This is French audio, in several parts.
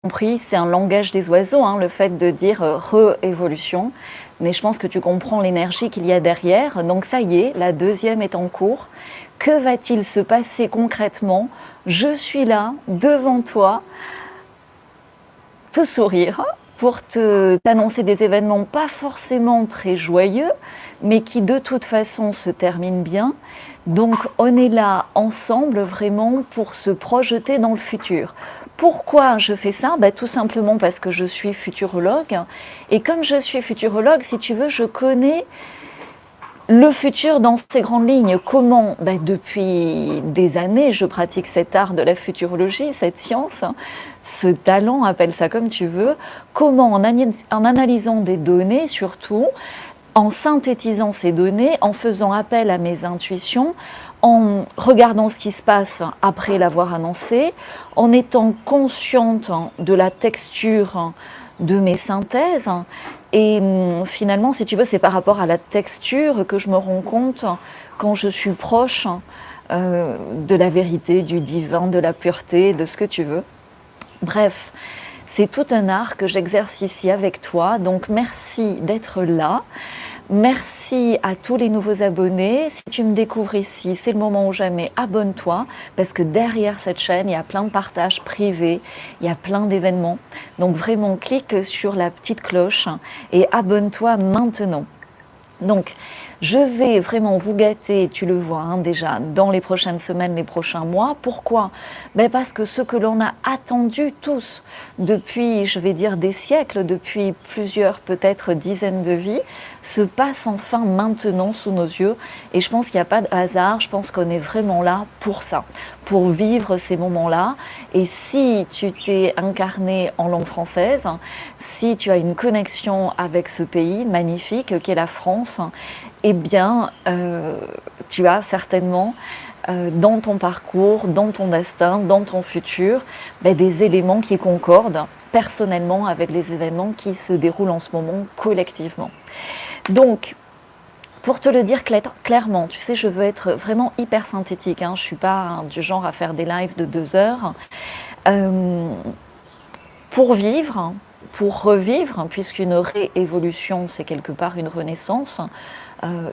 compris, c'est un langage des oiseaux, hein, le fait de dire re-évolution. Mais je pense que tu comprends l'énergie qu'il y a derrière. Donc ça y est, la deuxième est en cours. Que va-t-il se passer concrètement? Je suis là, devant toi, te sourire pour t'annoncer des événements pas forcément très joyeux, mais qui de toute façon se terminent bien. Donc on est là ensemble vraiment pour se projeter dans le futur. Pourquoi je fais ça? Tout simplement parce que je suis futurologue. Et comme je suis futurologue, si tu veux, je connais le futur dans ses grandes lignes. Comment? Depuis des années, je pratique cet art de la futurologie, cette science, ce talent, appelle ça comme tu veux. Comment en analysant des données surtout, en synthétisant ces données, en faisant appel à mes intuitions, en regardant ce qui se passe après l'avoir annoncé, en étant consciente de la texture de mes synthèses. Et finalement, si tu veux, c'est par rapport à la texture que je me rends compte quand je suis proche de la vérité, du divin, de la pureté, de ce que tu veux. Bref, c'est tout un art que j'exerce ici avec toi, donc merci d'être là. Merci à tous les nouveaux abonnés. Si tu me découvres ici, c'est le moment ou jamais, abonne-toi, parce que derrière cette chaîne, il y a plein de partages privés, il y a plein d'événements. Donc vraiment, clique sur la petite cloche et abonne-toi maintenant. Donc, je vais vraiment vous gâter, tu le vois déjà, dans les prochaines semaines, les prochains mois. Pourquoi? Parce que ce que l'on a attendu tous depuis, je vais dire, des siècles, depuis plusieurs, peut-être dizaines de vies, se passe enfin maintenant sous nos yeux. Et je pense qu'il n'y a pas de hasard, je pense qu'on est vraiment là pour ça, pour vivre ces moments-là. Et si tu t'es incarné en langue française, si tu as une connexion avec ce pays magnifique qu'est la France, eh bien, tu as certainement dans ton parcours, dans ton destin, dans ton futur, des éléments qui concordent personnellement avec les événements qui se déroulent en ce moment collectivement. Donc, pour te le dire clairement, tu sais, je veux être vraiment hyper synthétique, hein, je ne suis pas du genre à faire des lives de 2 heures. Pour vivre, pour revivre, puisqu'une réévolution, c'est quelque part une renaissance,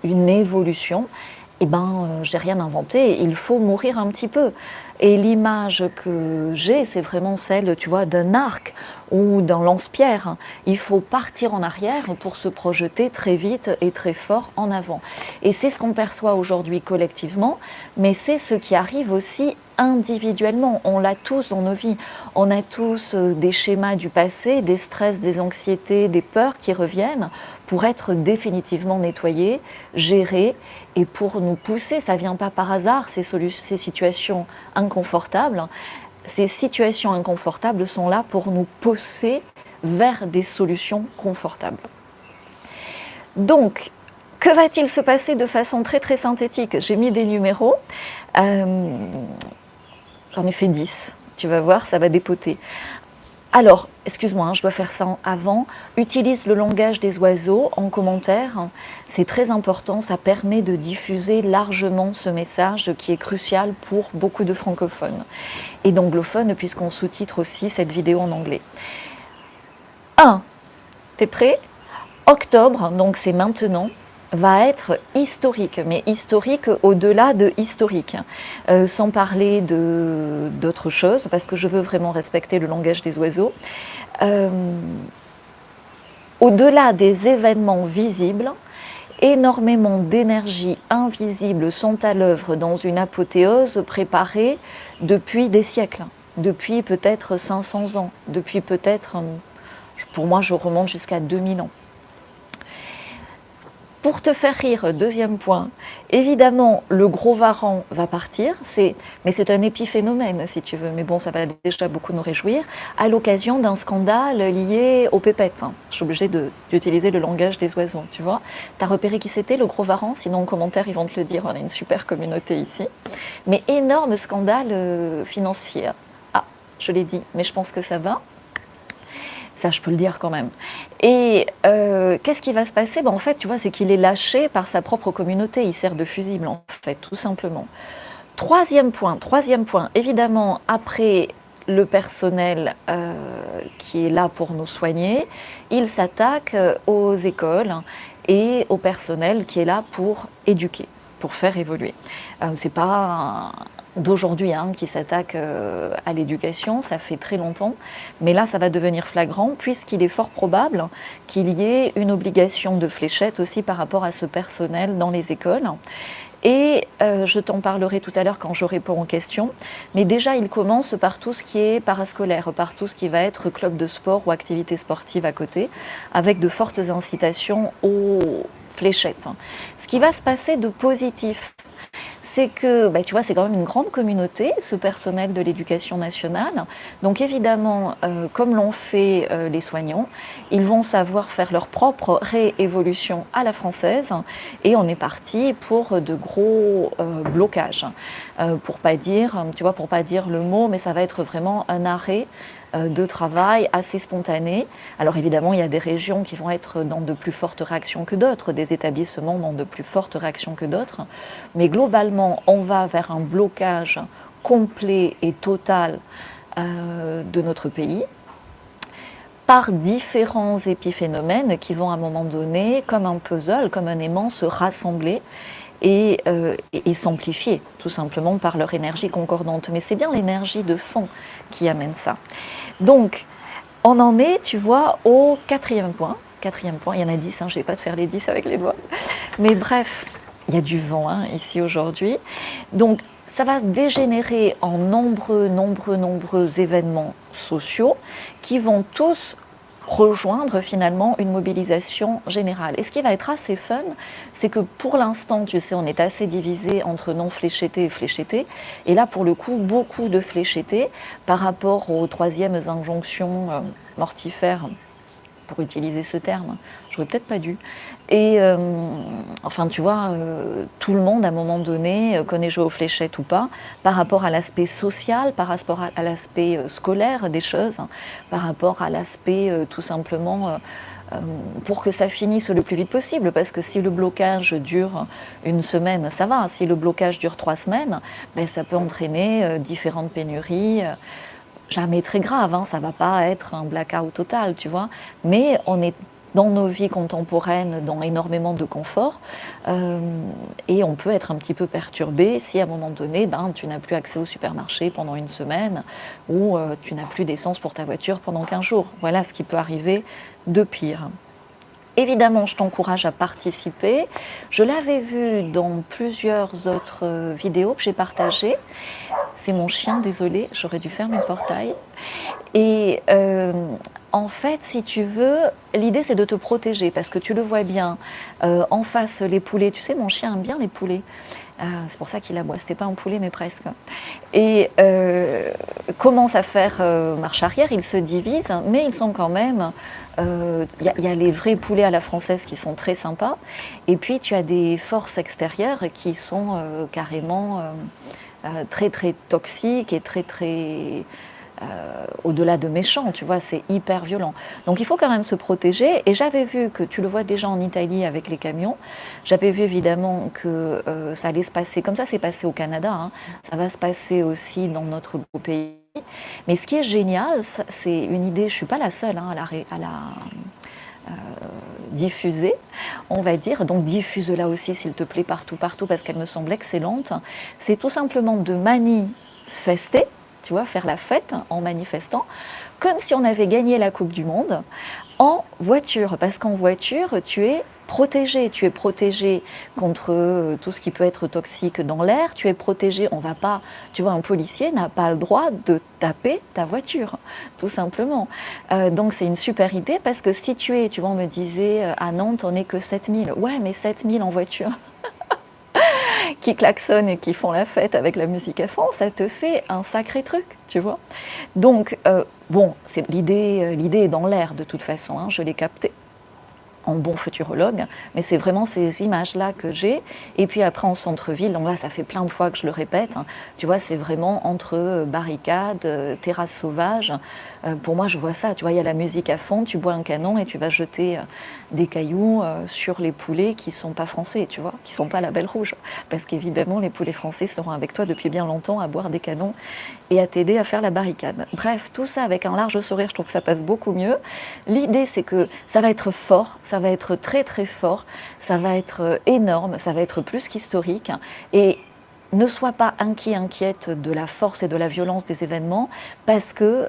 une évolution, j'ai rien inventé, il faut mourir un petit peu. Et l'image que j'ai, c'est vraiment celle, tu vois, d'un arc ou d'un lance-pierre. Il faut partir en arrière pour se projeter très vite et très fort en avant. Et c'est ce qu'on perçoit aujourd'hui collectivement, mais c'est ce qui arrive aussi individuellement. On l'a tous dans nos vies. On a tous des schémas du passé, des stress, des anxiétés, des peurs qui reviennent pour être définitivement nettoyés, gérés et pour nous pousser. Ça ne vient pas par hasard, ces situations inconfortables. Ces situations inconfortables sont là pour nous pousser vers des solutions confortables. Donc, que va-t-il se passer de façon très très synthétique? J'ai mis des numéros. J'en ai fait 10, tu vas voir, ça va dépoter. Alors, excuse-moi, je dois faire ça avant. Utilise le langage des oiseaux en commentaire, c'est très important, ça permet de diffuser largement ce message qui est crucial pour beaucoup de francophones et d'anglophones, puisqu'on sous-titre aussi cette vidéo en anglais. 1. T'es prêt? Octobre, donc c'est maintenant, va être historique, mais historique au-delà de historique, sans parler d'autre chose, parce que je veux vraiment respecter le langage des oiseaux. Au-delà des événements visibles, énormément d'énergies invisibles sont à l'œuvre dans une apothéose préparée depuis des siècles, depuis peut-être 500 ans, depuis peut-être, pour moi je remonte jusqu'à 2000 ans. Pour te faire rire, deuxième point, évidemment, le gros varan va partir, mais c'est un épiphénomène, si tu veux, mais bon, ça va déjà beaucoup nous réjouir, à l'occasion d'un scandale lié aux pépettes. Je suis obligée d'utiliser le langage des oiseaux, tu vois. Tu as repéré qui c'était, le gros varan? Sinon, en commentaire, ils vont te le dire, on a une super communauté ici. Mais énorme scandale financier. Ah, je l'ai dit, mais je pense que ça va. Ça, je peux le dire quand même. Et qu'est-ce qui va se passer? En fait, tu vois, c'est qu'il est lâché par sa propre communauté. Il sert de fusible, en fait, tout simplement. Troisième point, évidemment, après le personnel qui est là pour nous soigner, il s'attaque aux écoles et au personnel qui est là pour éduquer, pour faire évoluer. C'est pas d'aujourd'hui qui s'attaque à l'éducation, ça fait très longtemps, mais là ça va devenir flagrant puisqu'il est fort probable qu'il y ait une obligation de fléchette aussi par rapport à ce personnel dans les écoles. Et je t'en parlerai tout à l'heure quand je réponds aux questions, mais déjà il commence par tout ce qui est parascolaire, par tout ce qui va être club de sport ou activité sportive à côté, avec de fortes incitations aux fléchettes. Ce qui va se passer de positif, c'est que, tu vois, c'est quand même une grande communauté, ce personnel de l'éducation nationale. Donc évidemment, comme l'ont fait les soignants, ils vont savoir faire leur propre réévolution à la française. Et on est parti pour de gros blocages. Pour pas dire, tu vois, pour pas dire le mot, mais ça va être vraiment un arrêt de travail assez spontané. Alors évidemment, il y a des régions qui vont être dans de plus fortes réactions que d'autres, des établissements dans de plus fortes réactions que d'autres, mais globalement, on va vers un blocage complet et total de notre pays par différents épiphénomènes qui vont à un moment donné, comme un puzzle, comme un aimant, se rassembler et s'amplifier, tout simplement par leur énergie concordante. Mais c'est bien l'énergie de fond qui amène ça. Donc, on en est, tu vois, au quatrième point. Quatrième point, il y en a 10, je ne vais pas te faire les 10 avec les doigts. Mais bref, il y a du vent ici aujourd'hui. Donc, ça va dégénérer en nombreux événements sociaux qui vont tous rejoindre finalement une mobilisation générale. Et ce qui va être assez fun, c'est que pour l'instant, tu sais, on est assez divisé entre non fléchettés et fléchettés. Et là, pour le coup, beaucoup de fléchettés par rapport aux troisièmes injonctions mortifères, pour utiliser ce terme. J'aurais peut-être pas dû. Et enfin, tu vois, tout le monde, à un moment donné, connaît jouer aux fléchettes ou pas, par rapport à l'aspect social, par rapport à l'aspect scolaire des choses, par rapport à l'aspect tout simplement pour que ça finisse le plus vite possible. Parce que si le blocage dure une semaine, ça va. Si le blocage dure 3 semaines, ça peut entraîner différentes pénuries. Jamais très grave, ça va pas être un blackout total, tu vois. Mais on est dans nos vies contemporaines, dans énormément de confort, et on peut être un petit peu perturbé si à un moment donné, tu n'as plus accès au supermarché pendant une semaine, ou tu n'as plus d'essence pour ta voiture pendant 15 jours. Voilà ce qui peut arriver de pire. Évidemment, je t'encourage à participer. Je l'avais vu dans plusieurs autres vidéos que j'ai partagées. C'est mon chien, désolé, j'aurais dû fermer le portail. Et en fait, si tu veux, l'idée c'est de te protéger parce que tu le vois bien, en face les poulets, tu sais, mon chien aime bien les poulets. C'est pour ça qu'il aboie, c'était pas un poulet mais presque. Et commence à faire marche arrière, ils se divisent, mais ils sont quand même... y a les vrais poulets à la française qui sont très sympas, et puis tu as des forces extérieures qui sont carrément très très toxiques et très très... au-delà de méchant, tu vois, c'est hyper violent. Donc il faut quand même se protéger. Et j'avais vu que, tu le vois déjà en Italie avec les camions, j'avais vu évidemment que ça allait se passer, comme ça c'est passé au Canada, ça va se passer aussi dans notre beau pays. Mais ce qui est génial, c'est une idée, je ne suis pas la seule à la diffuser, on va dire, donc diffuse-la aussi s'il te plaît partout, parce qu'elle me semble excellente. C'est tout simplement de manifester, tu vois, faire la fête en manifestant, comme si on avait gagné la Coupe du Monde en voiture. Parce qu'en voiture, tu es protégé contre tout ce qui peut être toxique dans l'air, tu es protégé, on va pas, tu vois, un policier n'a pas le droit de taper ta voiture, tout simplement. Donc c'est une super idée parce que si tu vois, on me disait à Nantes, on n'est que 7000. Ouais, mais 7000 en voiture qui klaxonnent et qui font la fête avec la musique à fond, ça te fait un sacré truc, tu vois. Donc, bon, l'idée est dans l'air de toute façon, je l'ai capté. en bon futurologue, mais c'est vraiment ces images-là que j'ai. Et puis après en centre-ville, donc là ça fait plein de fois que je le répète, hein, tu vois, c'est vraiment entre barricades, terrasses sauvages. Pour moi, je vois ça, tu vois, il y a la musique à fond, tu bois un canon et tu vas jeter des cailloux sur les poulets qui sont pas français, tu vois, qui sont pas la Belle Rouge. Parce qu'évidemment, les poulets français seront avec toi depuis bien longtemps à boire des canons et à t'aider à faire la barricade. Bref, tout ça avec un large sourire, je trouve que ça passe beaucoup mieux. L'idée, c'est que ça va être fort, ça va être très très fort, ça va être énorme, ça va être plus qu'historique. Et ne sois pas inquiète de la force et de la violence des événements, parce que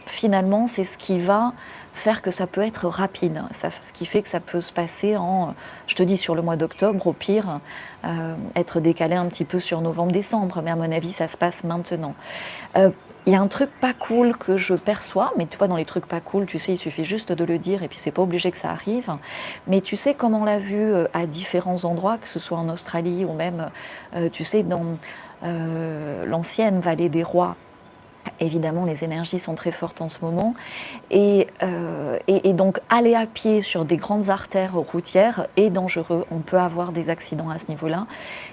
finalement, c'est ce qui va faire que ça peut être rapide, ce qui fait que ça peut se passer en, je te dis, sur le mois d'octobre, au pire, être décalé un petit peu sur novembre-décembre, mais à mon avis, ça se passe maintenant. Il y a un truc pas cool que je perçois, mais tu vois, dans les trucs pas cool, tu sais, il suffit juste de le dire et puis c'est pas obligé que ça arrive. Mais tu sais, comme on l'a vu à différents endroits, que ce soit en Australie ou même, tu sais, dans l'ancienne vallée des rois. Évidemment, les énergies sont très fortes en ce moment. Et donc, aller à pied sur des grandes artères routières est dangereux. On peut avoir des accidents à ce niveau-là.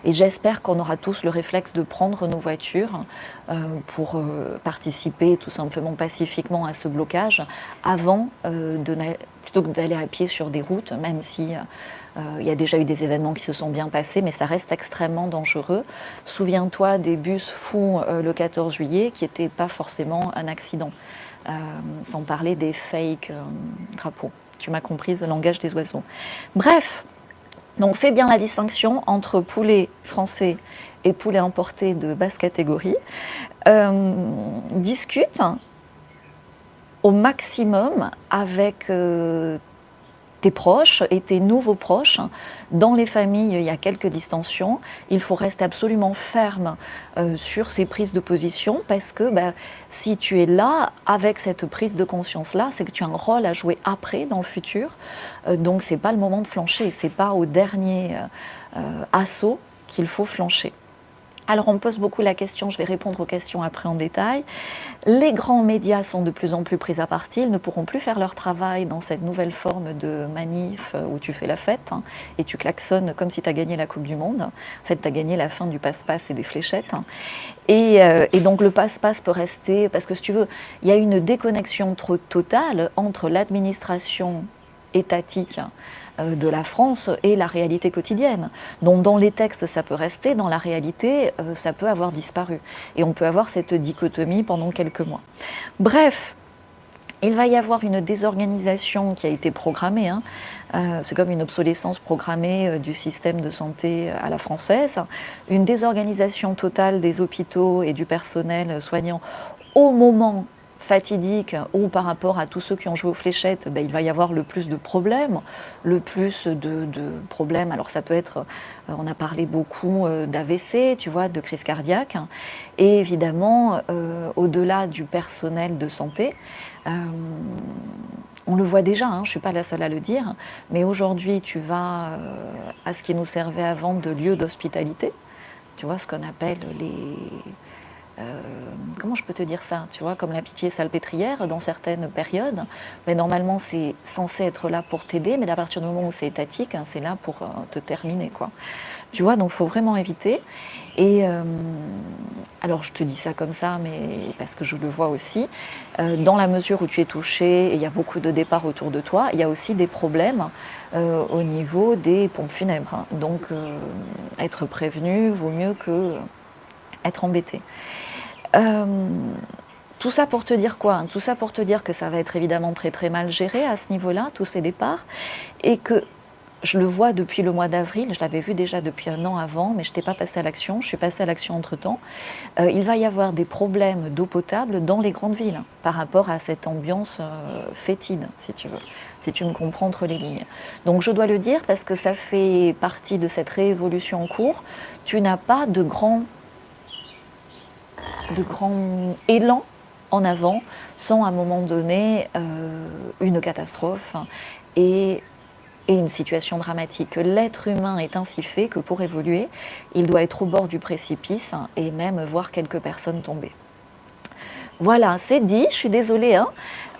Et j'espère qu'on aura tous le réflexe de prendre nos voitures pour participer tout simplement pacifiquement à ce blocage avant plutôt que d'aller à pied sur des routes, même si il y a déjà eu des événements qui se sont bien passés, mais ça reste extrêmement dangereux. Souviens-toi des bus fous le 14 juillet qui n'étaient pas forcément un accident, sans parler des fake drapeaux. Tu m'as comprise, le langage des oiseaux. Bref, donc fais bien la distinction entre poulet français et poulet importé de basse catégorie. Discute au maximum avec tes proches et tes nouveaux proches. Dans les familles, il y a quelques distensions. Il faut rester absolument ferme sur ces prises de position, parce que si tu es là avec cette prise de conscience-là, c'est que tu as un rôle à jouer après, dans le futur. Donc c'est pas le moment de flancher, c'est pas au dernier assaut qu'il faut flancher. Alors on me pose beaucoup la question, je vais répondre aux questions après en détail. Les grands médias sont de plus en plus pris à partie, ils ne pourront plus faire leur travail dans cette nouvelle forme de manif où tu fais la fête et tu klaxonnes comme si tu as gagné la Coupe du Monde. En fait, tu as gagné la fin du passe-passe et des fléchettes. Et donc le passe-passe peut rester, parce que si tu veux, il y a une déconnexion trop totale entre l'administration étatique de la France et la réalité quotidienne. Donc dans les textes ça peut rester, dans la réalité ça peut avoir disparu. Et on peut avoir cette dichotomie pendant quelques mois. Bref, il va y avoir une désorganisation qui a été programmée, c'est comme une obsolescence programmée du système de santé à la française, une désorganisation totale des hôpitaux et du personnel soignant au moment fatidique ou par rapport à tous ceux qui ont joué aux fléchettes, il va y avoir le plus de problèmes, alors ça peut être, on a parlé beaucoup d'AVC, tu vois, de crise cardiaque, et évidemment, au-delà du personnel de santé, on le voit déjà, je ne suis pas la seule à le dire, mais aujourd'hui tu vas à ce qui nous servait avant de lieu d'hospitalité, tu vois, ce qu'on appelle comment je peux te dire ça, tu vois, comme la pitié salpêtrière dans certaines périodes, mais normalement c'est censé être là pour t'aider, mais à partir du moment où c'est étatique, c'est là pour te terminer, quoi. Tu vois, donc il faut vraiment éviter. Et alors je te dis ça comme ça, mais parce que je le vois aussi, dans la mesure où tu es touché et il y a beaucoup de départs autour de toi, il y a aussi des problèmes au niveau des pompes funèbres. Donc être prévenu vaut mieux que être embêté. Tout ça pour te dire quoi? Tout ça pour te dire que ça va être évidemment très très mal géré à ce niveau-là, tous ces départs, et que je le vois depuis le mois d'avril, je l'avais vu déjà depuis un an avant, mais je n'étais pas passée à l'action, je suis passée à l'action entre-temps. Il va y avoir des problèmes d'eau potable dans les grandes villes, par rapport à cette ambiance fétide, si tu veux, si tu me comprends entre les lignes. Donc je dois le dire parce que ça fait partie de cette réévolution en cours. Tu n'as pas de grand élan en avant sans à un moment donné une catastrophe et une situation dramatique. L'être humain est ainsi fait que pour évoluer, il doit être au bord du précipice et même voir quelques personnes tomber. Voilà, c'est dit, je suis désolée, hein,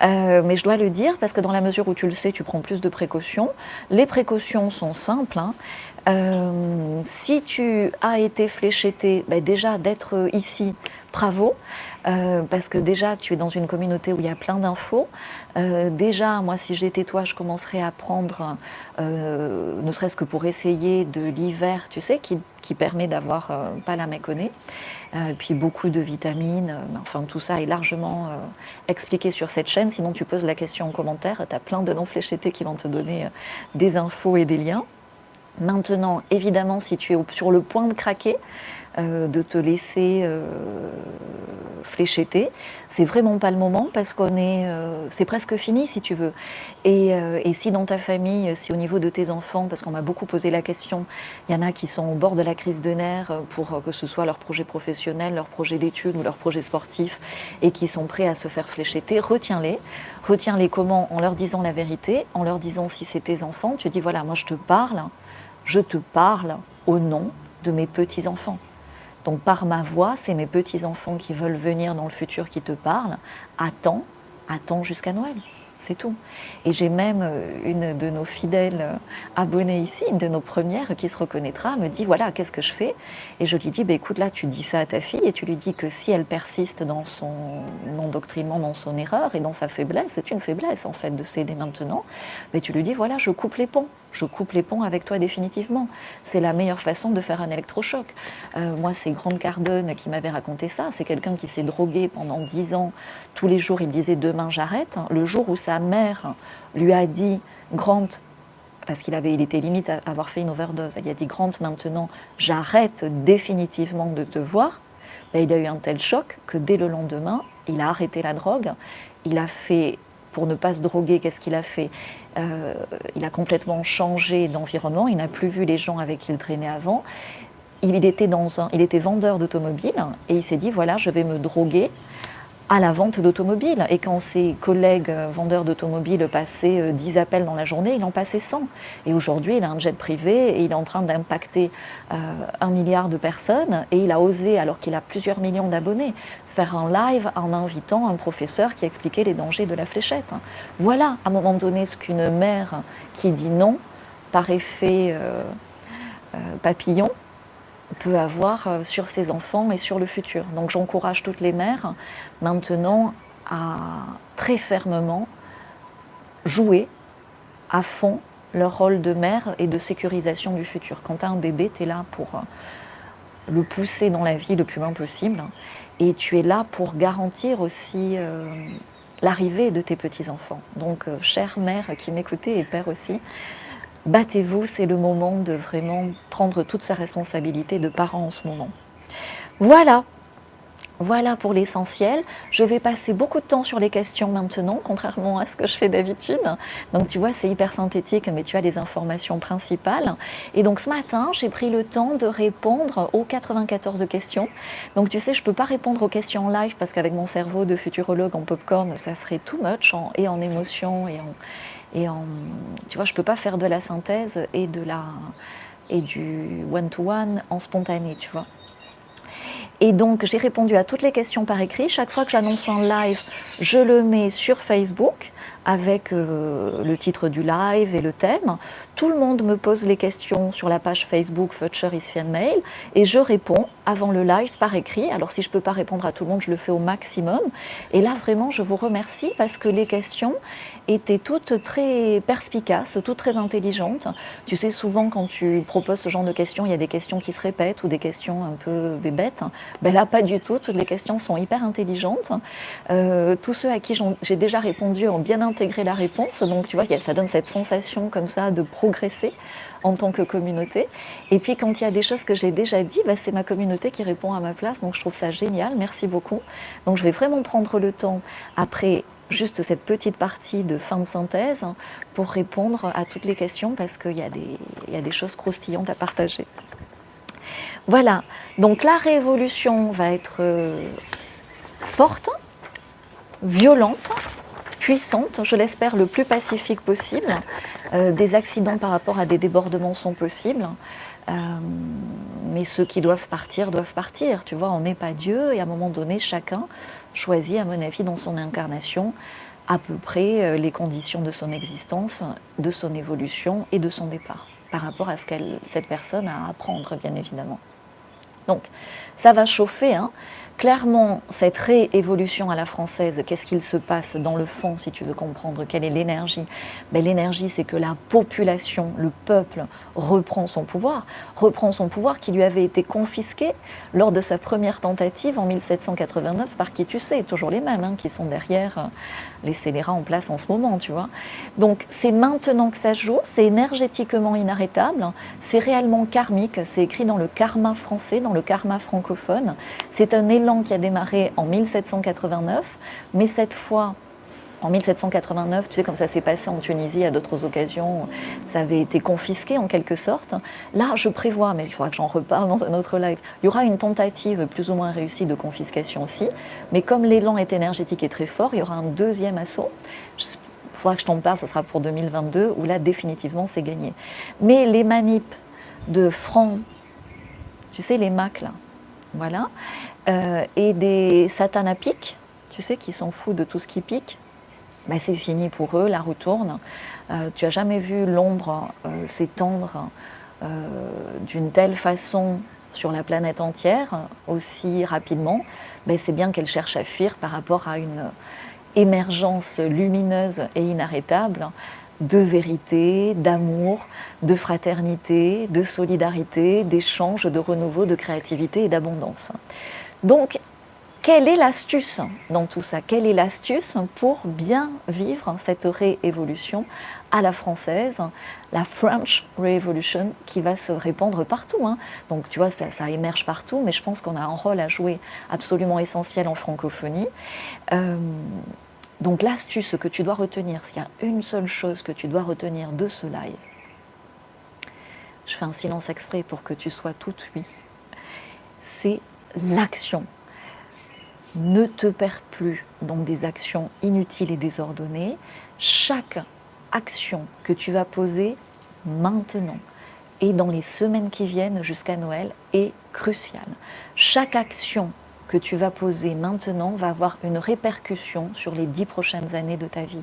mais je dois le dire parce que dans la mesure où tu le sais, tu prends plus de précautions. Les précautions sont simples, hein. Si tu as été fléchetté, ben déjà d'être ici, bravo, parce que déjà tu es dans une communauté où il y a plein d'infos. Déjà, moi, si j'étais toi, je commencerais à prendre, ne serait-ce que pour essayer de l'hiver, tu sais, qui permet d'avoir pas la méconnaît, puis beaucoup de vitamines. Enfin, tout ça est largement expliqué sur cette chaîne. Sinon, tu poses la question en commentaire. Tu as plein de non fléchettés qui vont te donner des infos et des liens. Maintenant, évidemment, si tu es sur le point de craquer, de te laisser flécheter, c'est vraiment pas le moment parce c'est presque fini si tu veux. Et si dans ta famille, si au niveau de tes enfants, parce qu'on m'a beaucoup posé la question, il y en a qui sont au bord de la crise de nerfs pour que ce soit leur projet professionnel, leur projet d'études ou leur projet sportif et qui sont prêts à se faire flécheter, retiens-les. Retiens-les comment? En leur disant la vérité, en leur disant si c'est tes enfants, tu dis voilà, moi je te parle au nom de mes petits-enfants. Donc par ma voix, c'est mes petits-enfants qui veulent venir dans le futur qui te parlent. Attends jusqu'à Noël. C'est tout. Et j'ai même une de nos fidèles abonnées ici, une de nos premières, qui se reconnaîtra, me dit voilà, qu'est-ce que je fais? Et je lui dis bah, écoute, là, tu dis ça à ta fille et tu lui dis que si elle persiste dans son endoctrinement, dans son erreur et dans sa faiblesse, c'est une faiblesse en fait de céder maintenant, mais tu lui dis voilà, je coupe les ponts. Je coupe les ponts avec toi définitivement. C'est la meilleure façon de faire un électrochoc. Moi, c'est Grande Cardone qui m'avait raconté ça. C'est quelqu'un qui s'est drogué pendant 10 ans. Tous les jours, il disait demain j'arrête. Le jour où sa mère lui a dit Grant, parce il était limite à avoir fait une overdose, elle lui a dit Grant, maintenant j'arrête définitivement de te voir. Ben, il a eu un tel choc que dès le lendemain, il a arrêté la drogue. Il a fait, pour ne pas se droguer, qu'est-ce qu'il a fait? Il a complètement changé d'environnement, il n'a plus vu les gens avec qui il traînait avant. Il était vendeur d'automobiles et il s'est dit voilà, je vais me droguer à la vente d'automobiles. Et quand ses collègues vendeurs d'automobiles passaient 10 appels dans la journée, il en passait 100. Et aujourd'hui, il a un jet privé et il est en train d'impacter 1 milliard de personnes. Et il a osé, alors qu'il a plusieurs millions d'abonnés, faire un live en invitant un professeur qui expliquait les dangers de la fléchette. Voilà, à un moment donné, ce qu'une mère qui dit non, par effet papillon, peut avoir sur ses enfants et sur le futur. Donc j'encourage toutes les mères maintenant à très fermement jouer à fond leur rôle de mère et de sécurisation du futur. Quand tu as un bébé, tu es là pour le pousser dans la vie le plus loin possible et tu es là pour garantir aussi l'arrivée de tes petits-enfants. Donc chère mère qui m'écoutait et père aussi, battez-vous, c'est le moment de vraiment prendre toute sa responsabilité de parent en ce moment. Voilà, voilà pour l'essentiel. Je vais passer beaucoup de temps sur les questions maintenant, contrairement à ce que je fais d'habitude. Donc tu vois, c'est hyper synthétique, mais tu as les informations principales. Et donc ce matin, j'ai pris le temps de répondre aux 94 questions. Donc tu sais, je ne peux pas répondre aux questions en live parce qu'avec mon cerveau de futurologue en popcorn, ça serait too much, et en émotion, tu vois, je ne peux pas faire de la synthèse et du one-to-one en spontané, tu vois. Et donc, j'ai répondu à toutes les questions par écrit. Chaque fois que j'annonce un live, je le mets sur Facebook avec le titre du live et le thème. Tout le monde me pose les questions sur la page Facebook Future is Fan Mail et je réponds avant le live par écrit. Alors si je ne peux pas répondre à tout le monde, je le fais au maximum. Et là vraiment, je vous remercie parce que les questions étaient toutes très perspicaces, toutes très intelligentes. Tu sais, souvent quand tu proposes ce genre de questions, il y a des questions qui se répètent ou des questions un peu bébêtes. Ben là, pas du tout. Toutes les questions sont hyper intelligentes. Tous ceux à qui j'ai déjà répondu ont bien intégré la réponse. Donc, tu vois, ça donne cette sensation comme ça de progresser en tant que communauté. Et puis, quand il y a des choses que j'ai déjà dit, ben, c'est ma communauté qui répond à ma place. Donc, je trouve ça génial. Merci beaucoup. Donc, je vais vraiment prendre le temps après juste cette petite partie de fin de synthèse pour répondre à toutes les questions parce qu'il y a des choses croustillantes à partager. Voilà, donc la révolution va être forte, violente, puissante, je l'espère le plus pacifique possible. Des accidents par rapport à des débordements sont possibles, mais ceux qui doivent partir, tu vois, on n'est pas Dieu et à un moment donné, chacun choisi, à mon avis, dans son incarnation, à peu près les conditions de son existence, de son évolution et de son départ, par rapport à ce que cette personne a à apprendre, bien évidemment. Donc, ça va chauffer, hein. Clairement, cette réévolution à la française, qu'est-ce qu'il se passe dans le fond, si tu veux comprendre quelle est l'énergie? Ben, l'énergie, c'est que la population, le peuple, reprend son pouvoir qui lui avait été confisqué lors de sa première tentative en 1789 par qui tu sais, toujours les mêmes, hein, qui sont derrière les scélérats en place en ce moment, tu vois. Donc c'est maintenant que ça se joue, c'est énergétiquement inarrêtable, c'est réellement karmique, c'est écrit dans le karma français, dans le karma francophone. C'est un élan qui a démarré en 1789, mais cette fois, en 1789, tu sais comme ça s'est passé en Tunisie à d'autres occasions, ça avait été confisqué en quelque sorte. Là, je prévois, mais il faudra que j'en reparle dans un autre live, il y aura une tentative plus ou moins réussie de confiscation aussi, mais comme l'élan est énergétique et très fort, il y aura un deuxième assaut. Il faudra que je t'en parle, ce sera pour 2022, où là, définitivement, c'est gagné. Mais les manips de francs, tu sais, les Macs, là, voilà, et des satanas piques, tu sais, qui s'en foutent de tout ce qui pique, ben c'est fini pour eux, la roue tourne. Tu n'as jamais vu l'ombre s'étendre d'une telle façon sur la planète entière, aussi rapidement. Ben c'est bien qu'elle cherche à fuir par rapport à une émergence lumineuse et inarrêtable de vérité, d'amour, de fraternité, de solidarité, d'échange, de renouveau, de créativité et d'abondance. Donc, quelle est l'astuce dans tout ça? Quelle est l'astuce pour bien vivre cette réévolution à la française, la French Revolution, qui va se répandre partout, hein. Donc tu vois, ça émerge partout, mais je pense qu'on a un rôle à jouer absolument essentiel en francophonie. Donc l'astuce que tu dois retenir, s'il y a une seule chose que tu dois retenir de ce live, je fais un silence exprès pour que tu sois toute oui, c'est l'action. Ne te perds plus dans des actions inutiles et désordonnées. Chaque action que tu vas poser maintenant et dans les semaines qui viennent jusqu'à Noël est cruciale. Chaque action que tu vas poser maintenant va avoir une répercussion sur les 10 prochaines années de ta vie,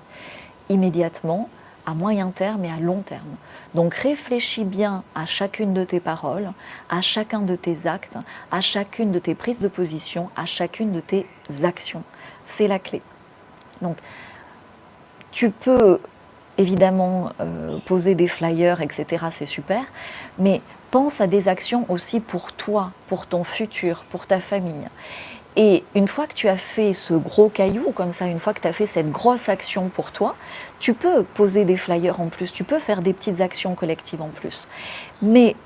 immédiatement, à moyen terme et à long terme. Donc réfléchis bien à chacune de tes paroles, à chacun de tes actes, à chacune de tes prises de position, à chacune de tes actions. C'est la clé. Donc tu peux évidemment poser des flyers, etc., c'est super, mais pense à des actions aussi pour toi, pour ton futur, pour ta famille. Et une fois que tu as fait ce gros caillou, comme ça, une fois que tu as fait cette grosse action pour toi, tu peux poser des flyers en plus, tu peux faire des petites actions collectives en plus. Mais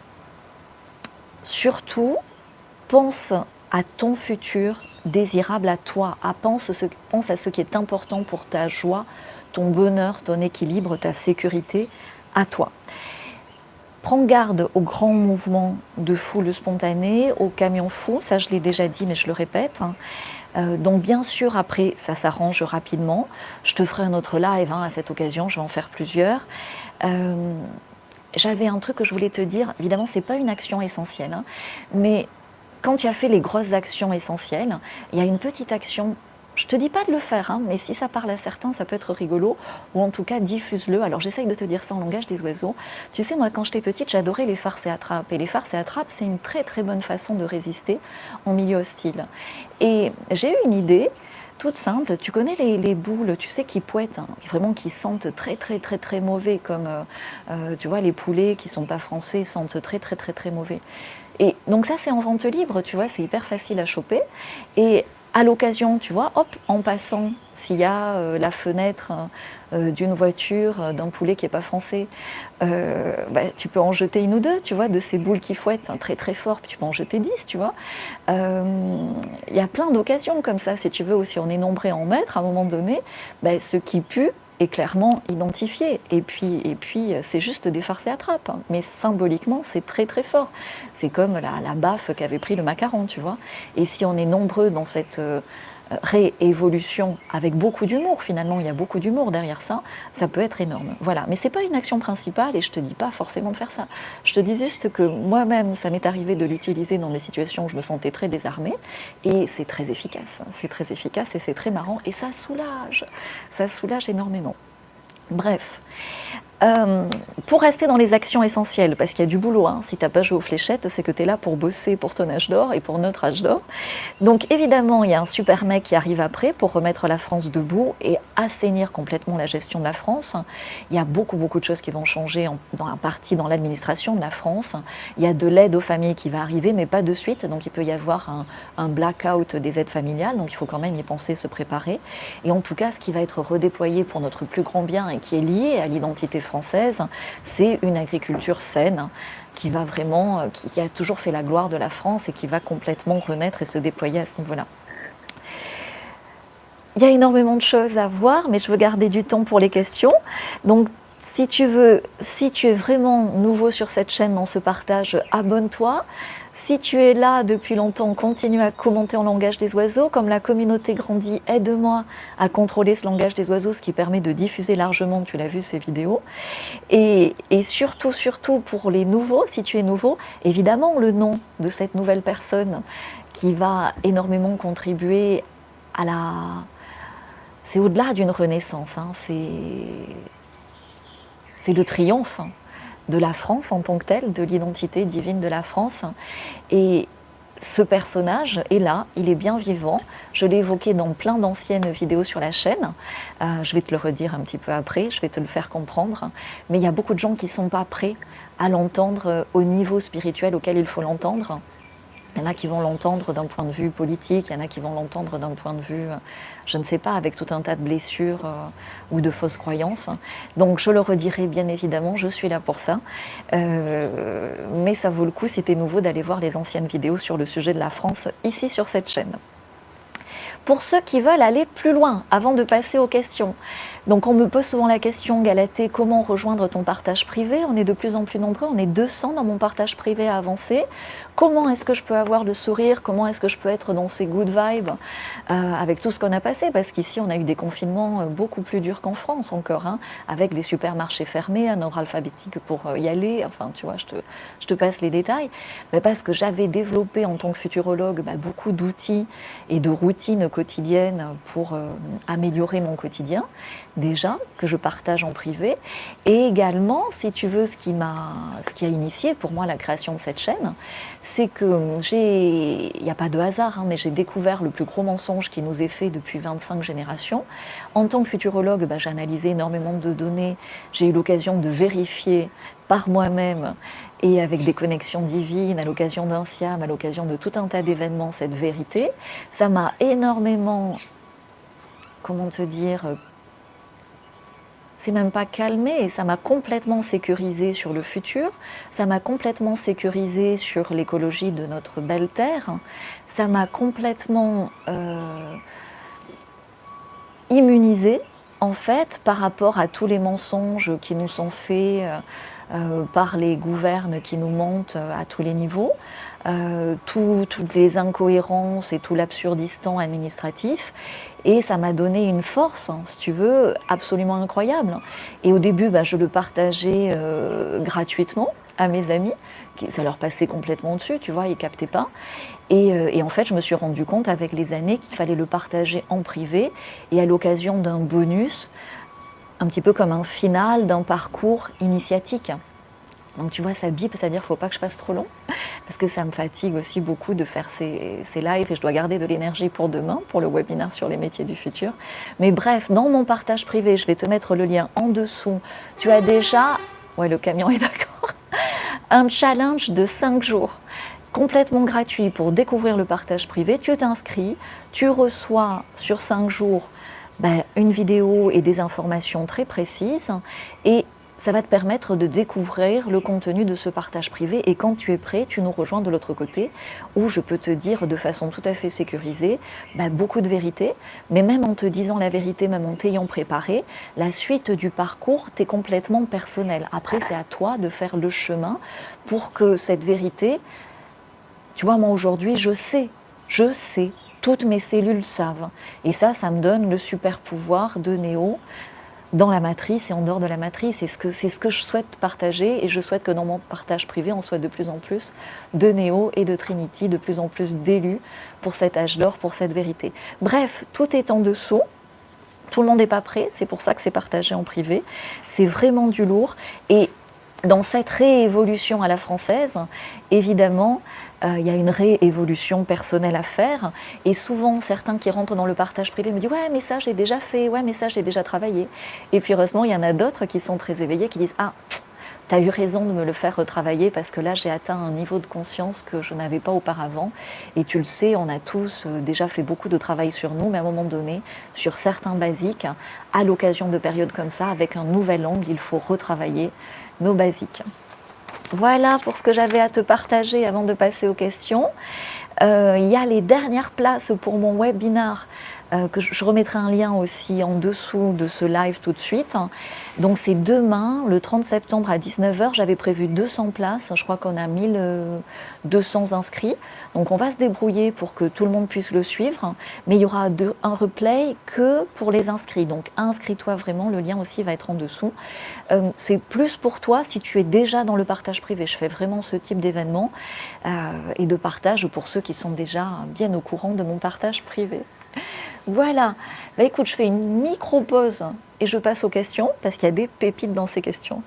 surtout, pense à ton futur désirable à toi, pense à ce qui est important pour ta joie, ton bonheur, ton équilibre, ta sécurité à toi. Prends garde aux grands mouvements de foule spontanée, aux camions fous, ça je l'ai déjà dit mais je le répète. Donc bien sûr après ça s'arrange rapidement, je te ferai un autre live à cette occasion, je vais en faire plusieurs. J'avais un truc que je voulais te dire, évidemment c'est pas une action essentielle, hein, mais quand tu as fait les grosses actions essentielles, il y a une petite action. Je te dis pas de le faire, hein, mais si ça parle à certains, ça peut être rigolo, ou en tout cas diffuse-le. Alors j'essaye de te dire ça en langage des oiseaux. Tu sais, moi quand j'étais petite, j'adorais les farces et attrapes. Et les farces et attrapes, c'est une très très bonne façon de résister en milieu hostile. Et j'ai eu une idée toute simple. Tu connais les boules, tu sais, qui poètent, hein, vraiment qui sentent très très très très mauvais, comme tu vois, les poulets qui sont pas français sentent très très très très mauvais. Et donc ça c'est en vente libre, tu vois, c'est hyper facile à choper. Et à l'occasion, tu vois, hop, en passant, s'il y a la fenêtre d'une voiture, d'un poulet qui n'est pas français, tu peux en jeter une ou deux, tu vois, de ces boules qui fouettent très très fort, puis tu peux en jeter 10, tu vois. Il y a plein d'occasions comme ça, si tu veux, aussi on est nombreux à en mettre, à un moment donné, ce qui pue est clairement identifié. Et puis c'est juste des farces et attrapes. Mais symboliquement, c'est très très fort. C'est comme la baffe qu'avait pris le macaron, tu vois. Et si on est nombreux dans cette réévolution avec beaucoup d'humour, finalement il y a beaucoup d'humour derrière ça, ça peut être énorme. Voilà, mais c'est pas une action principale et je te dis pas forcément de faire ça. Je te dis juste que moi-même, ça m'est arrivé de l'utiliser dans des situations où je me sentais très désarmée et c'est très efficace. C'est très efficace et c'est très marrant et ça soulage énormément. Bref. Pour rester dans les actions essentielles, parce qu'il y a du boulot, hein. Si tu n'as pas joué aux fléchettes, c'est que tu es là pour bosser pour ton âge d'or et pour notre âge d'or. Donc évidemment, il y a un super mec qui arrive après pour remettre la France debout et assainir complètement la gestion de la France. Il y a beaucoup de choses qui vont changer dans la partie, dans l'administration de la France. Il y a de l'aide aux familles qui va arriver, mais pas de suite. Donc il peut y avoir un blackout des aides familiales, donc il faut quand même y penser, se préparer. Et en tout cas, ce qui va être redéployé pour notre plus grand bien et qui est lié à l'identité française, c'est une agriculture saine qui va vraiment, qui a toujours fait la gloire de la France et qui va complètement renaître et se déployer à ce niveau-là. Il y a énormément de choses à voir, mais je veux garder du temps pour les questions. Donc, si tu es vraiment nouveau sur cette chaîne dans ce partage, abonne-toi. Si tu es là depuis longtemps, continue à commenter en langage des oiseaux. Comme la communauté grandit, aide-moi à contrôler ce langage des oiseaux, ce qui permet de diffuser largement, tu l'as vu, ces vidéos. Et surtout pour les nouveaux, si tu es nouveau, évidemment le nom de cette nouvelle personne qui va énormément contribuer à la... C'est au-delà d'une renaissance, hein, c'est le triomphe de la France en tant que telle, de l'identité divine de la France. Et ce personnage est là, il est bien vivant. Je l'ai évoqué dans plein d'anciennes vidéos sur la chaîne. Je vais te le redire un petit peu après, je vais te le faire comprendre. Mais il y a beaucoup de gens qui ne sont pas prêts à l'entendre au niveau spirituel auquel il faut l'entendre. Il y en a qui vont l'entendre d'un point de vue politique, il y en a qui vont l'entendre d'un point de vue, je ne sais pas, avec tout un tas de blessures ou de fausses croyances. Donc je le redirai bien évidemment, je suis là pour ça. Mais ça vaut le coup, si tu es nouveau, d'aller voir les anciennes vidéos sur le sujet de la France ici sur cette chaîne. Pour ceux qui veulent aller plus loin, avant de passer aux questions. Donc on me pose souvent la question, Galatée, comment rejoindre ton partage privé? On est de plus en plus nombreux, on est 200 dans mon partage privé à avancer. Comment est-ce que je peux avoir le sourire? Comment est-ce que je peux être dans ces good vibes avec tout ce qu'on a passé? Parce qu'ici, on a eu des confinements beaucoup plus durs qu'en France encore, hein, avec les supermarchés fermés, un ordre alphabétique pour y aller. Enfin, tu vois, je te passe les détails. Mais parce que j'avais développé en tant que futurologue beaucoup d'outils et de routines quotidiennes pour améliorer mon quotidien, déjà, que je partage en privé. Et également, si tu veux, ce qui a initié pour moi la création de cette chaîne, c'est que il n'y a pas de hasard, hein, mais j'ai découvert le plus gros mensonge qui nous est fait depuis 25 générations. En tant que futurologue, j'ai analysé énormément de données, j'ai eu l'occasion de vérifier par moi-même et avec des connexions divines, à l'occasion d'un siam, à l'occasion de tout un tas d'événements, cette vérité. Ça m'a énormément, comment te dire, c'est même pas calmé, ça m'a complètement sécurisé sur le futur, ça m'a complètement sécurisé sur l'écologie de notre belle terre, ça m'a complètement immunisé en fait par rapport à tous les mensonges qui nous sont faits par les gouvernes qui nous montent à tous les niveaux, toutes les incohérences et tout l'absurdistan administratif. Et ça m'a donné une force, si tu veux, absolument incroyable. Et au début, je le partageais gratuitement à mes amis, ça leur passait complètement dessus, tu vois, ils ne captaient pas. Et en fait, je me suis rendu compte avec les années qu'il fallait le partager en privé et à l'occasion d'un bonus, un petit peu comme un final d'un parcours initiatique. Donc tu vois, ça bip, c'est-à-dire qu'il ne faut pas que je fasse trop long, parce que ça me fatigue aussi beaucoup de faire ces lives et je dois garder de l'énergie pour demain, pour le webinaire sur les métiers du futur. Mais bref, dans mon partage privé, je vais te mettre le lien en dessous. Tu as déjà, ouais, le camion est d'accord, un challenge de 5 jours, complètement gratuit pour découvrir le partage privé. Tu t'inscris, tu reçois sur 5 jours une vidéo et des informations très précises et ça va te permettre de découvrir le contenu de ce partage privé et quand tu es prêt, tu nous rejoins de l'autre côté où je peux te dire de façon tout à fait sécurisée beaucoup de vérité, mais même en te disant la vérité, même en t'ayant préparé, la suite du parcours t'est complètement personnelle. Après, c'est à toi de faire le chemin pour que cette vérité, tu vois, moi aujourd'hui, je sais toutes mes cellules savent. Et ça me donne le super pouvoir de Néo dans la matrice et en dehors de la matrice. C'est ce que je souhaite partager, et je souhaite que dans mon partage privé, on soit de plus en plus de Néo et de Trinity, de plus en plus d'élus pour cet âge d'or, pour cette vérité. Bref, tout est en dessous. Tout le monde n'est pas prêt, c'est pour ça que c'est partagé en privé. C'est vraiment du lourd. Et dans cette réévolution à la française, évidemment, il y a une réévolution personnelle à faire. Et souvent, certains qui rentrent dans le partage privé me disent « Ouais, mais ça, j'ai déjà fait. Ouais, mais ça, j'ai déjà travaillé. » Et puis, heureusement, il y en a d'autres qui sont très éveillés, qui disent « Ah, tu as eu raison de me le faire retravailler parce que là, j'ai atteint un niveau de conscience que je n'avais pas auparavant. » Et tu le sais, on a tous déjà fait beaucoup de travail sur nous, mais à un moment donné, sur certains basiques, à l'occasion de périodes comme ça, avec un nouvel angle, il faut retravailler nos basiques. Voilà pour ce que j'avais à te partager avant de passer aux questions. Il y a les dernières places pour mon webinar, que je remettrai un lien aussi en dessous de ce live tout de suite. Donc c'est demain, le 30 septembre à 19h, j'avais prévu 200 places, je crois qu'on a 1200 inscrits. Donc on va se débrouiller pour que tout le monde puisse le suivre, mais il y aura un replay que pour les inscrits. Donc inscris-toi vraiment, le lien aussi va être en dessous. C'est plus pour toi si tu es déjà dans le partage privé. Je fais vraiment ce type d'événement et de partage pour ceux qui sont déjà bien au courant de mon partage privé. Voilà, bah écoute, je fais une micro-pause et je passe aux questions parce qu'il y a des pépites dans ces questions.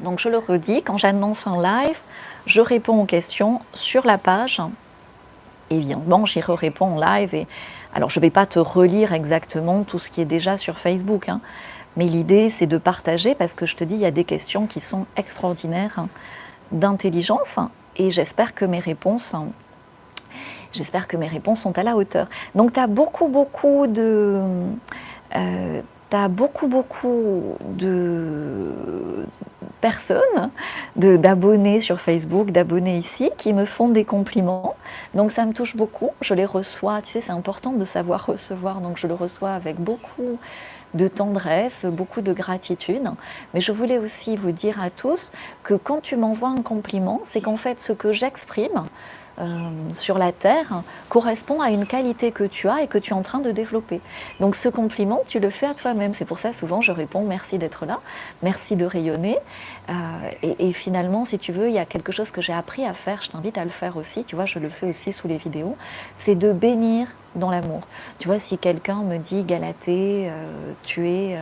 Donc je le redis, quand j'annonce un live, je réponds aux questions sur la page. Évidemment, j'y réponds en live. Et alors, je ne vais pas te relire exactement tout ce qui est déjà sur Facebook, hein, mais l'idée, c'est de partager parce que je te dis, il y a des questions qui sont extraordinaires d'intelligence et j'espère que mes réponses sont à la hauteur. Donc, tu as beaucoup de personnes, d'abonnés sur Facebook, d'abonnés ici, qui me font des compliments. Donc ça me touche beaucoup, je les reçois, tu sais, c'est important de savoir recevoir, donc je le reçois avec beaucoup de tendresse, beaucoup de gratitude. Mais je voulais aussi vous dire à tous que quand tu m'envoies un compliment, c'est qu'en fait ce que j'exprime sur la Terre correspond à une qualité que tu as et que tu es en train de développer. Donc ce compliment, tu le fais à toi-même. C'est pour ça souvent je réponds merci d'être là, merci de rayonner. Et finalement, si tu veux, il y a quelque chose que j'ai appris à faire, je t'invite à le faire aussi, tu vois, je le fais aussi sous les vidéos, c'est de bénir dans l'amour. Tu vois, si quelqu'un me dit Galatée, tu es...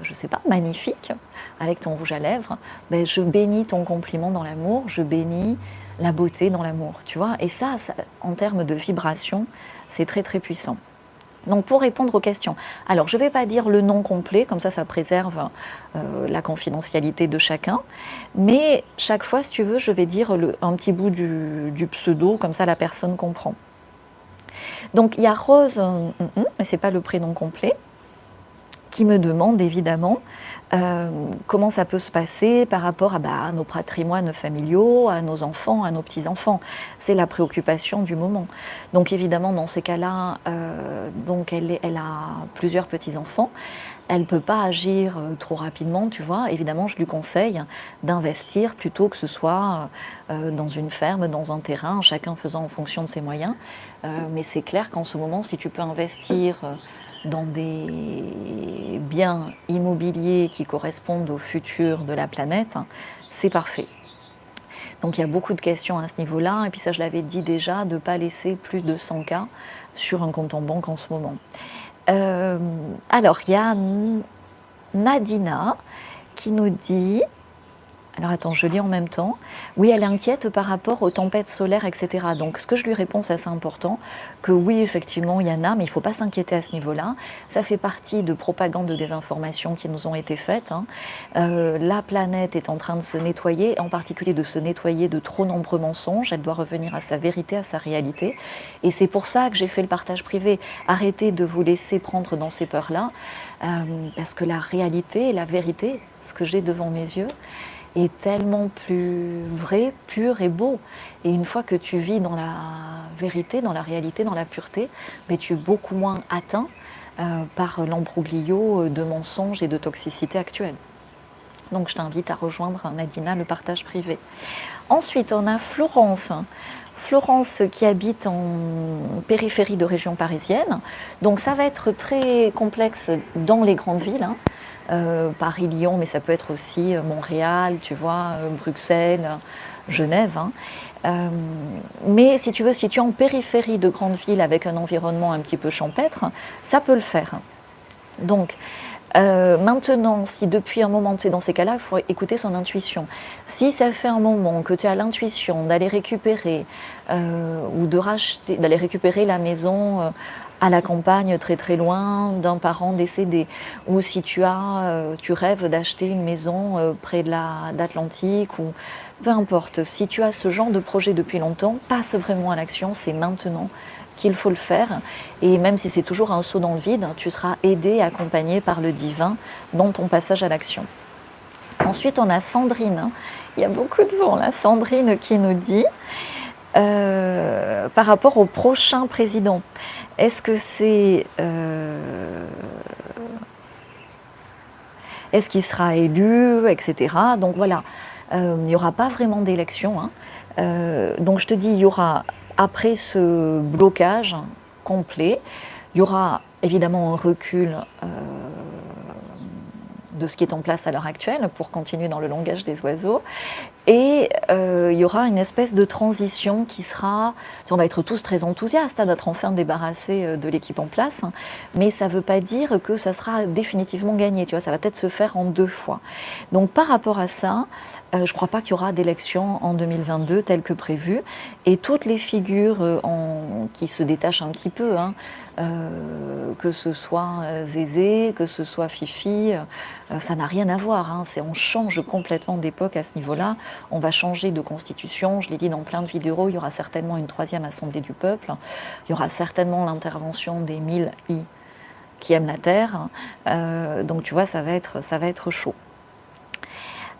je ne sais pas, magnifique, avec ton rouge à lèvres, ben, je bénis ton compliment dans l'amour, je bénis la beauté dans l'amour, tu vois. Et ça, en termes de vibration, c'est très très puissant. Donc pour répondre aux questions, alors je ne vais pas dire le nom complet, comme ça préserve la confidentialité de chacun, mais chaque fois, si tu veux, je vais dire un petit bout du pseudo, comme ça la personne comprend. Donc il y a Rose, mais ce n'est pas le prénom complet, qui me demande évidemment comment ça peut se passer par rapport à nos patrimoines familiaux, à nos enfants, à nos petits-enfants. C'est la préoccupation du moment. Donc évidemment, dans ces cas-là, donc elle a plusieurs petits-enfants. Elle ne peut pas agir trop rapidement, tu vois. Évidemment, je lui conseille d'investir plutôt que ce soit dans une ferme, dans un terrain, chacun faisant en fonction de ses moyens. Mais c'est clair qu'en ce moment, si tu peux investir dans des biens immobiliers qui correspondent au futur de la planète, c'est parfait. Donc il y a beaucoup de questions à ce niveau-là, et puis ça je l'avais dit déjà, de ne pas laisser plus de 100K sur un compte en banque en ce moment. Alors il y a Nadina qui nous dit... Alors attends, je lis en même temps. Oui, elle est inquiète par rapport aux tempêtes solaires, etc. Donc ce que je lui réponds, c'est assez important, que oui, effectivement, il y en a, mais il ne faut pas s'inquiéter à ce niveau-là. Ça fait partie de propagande de désinformation qui nous ont été faites. La planète est en train de se nettoyer, en particulier de se nettoyer de trop nombreux mensonges. Elle doit revenir à sa vérité, à sa réalité. Et c'est pour ça que j'ai fait le partage privé. Arrêtez de vous laisser prendre dans ces peurs-là, parce que la réalité et la vérité, ce que j'ai devant mes yeux, est tellement plus vrai, pur et beau. Et une fois que tu vis dans la vérité, dans la réalité, dans la pureté, mais tu es beaucoup moins atteint par l'embroglio de mensonges et de toxicité actuelle. Donc je t'invite à rejoindre Nadina, le partage privé. Ensuite, on a Florence. Florence qui habite en périphérie de région parisienne. Donc ça va être très complexe dans les grandes villes, hein. Paris, Lyon, mais ça peut être aussi Montréal, tu vois, Bruxelles, Genève, hein. Mais si tu veux, si tu es en périphérie de grandes villes avec un environnement un petit peu champêtre, ça peut le faire. Donc, maintenant, si depuis un moment tu es dans ces cas-là, il faut écouter son intuition. Si ça fait un moment que tu as l'intuition d'aller récupérer ou de racheter, d'aller récupérer la maison à la campagne, très très loin d'un parent décédé, ou si tu rêves d'acheter une maison près de l'Atlantique, ou peu importe, si tu as ce genre de projet depuis longtemps, passe vraiment à l'action, c'est maintenant qu'il faut le faire. Et même si c'est toujours un saut dans le vide, tu seras aidé, accompagné par le divin dans ton passage à l'action. Ensuite, on a Sandrine. Il y a beaucoup de vent là. Sandrine qui nous dit, par rapport au prochain président, est-ce que c'est... est-ce qu'il sera élu, etc. Donc voilà, il n'y aura pas vraiment d'élection, hein. Donc je te dis, il y aura, après ce blocage complet, il y aura évidemment un recul de ce qui est en place à l'heure actuelle, pour continuer dans le langage des oiseaux. Et il y aura une espèce de transition qui sera... On va être tous très enthousiastes d'être enfin débarrassés de l'équipe en place, mais ça ne veut pas dire que ça sera définitivement gagné. Tu vois, ça va peut-être se faire en 2 fois. Donc par rapport à ça, je ne crois pas qu'il y aura d'élection en 2022 telle que prévu. Et toutes les figures qui se détachent un petit peu, hein, que ce soit Zézé, que ce soit Fifi, ça n'a rien à voir, hein. On change complètement d'époque à ce niveau-là. On va changer de constitution, je l'ai dit dans plein de vidéos, il y aura certainement une 3e assemblée du peuple, il y aura certainement l'intervention des 1000 qui aiment la terre, donc tu vois, ça va être chaud.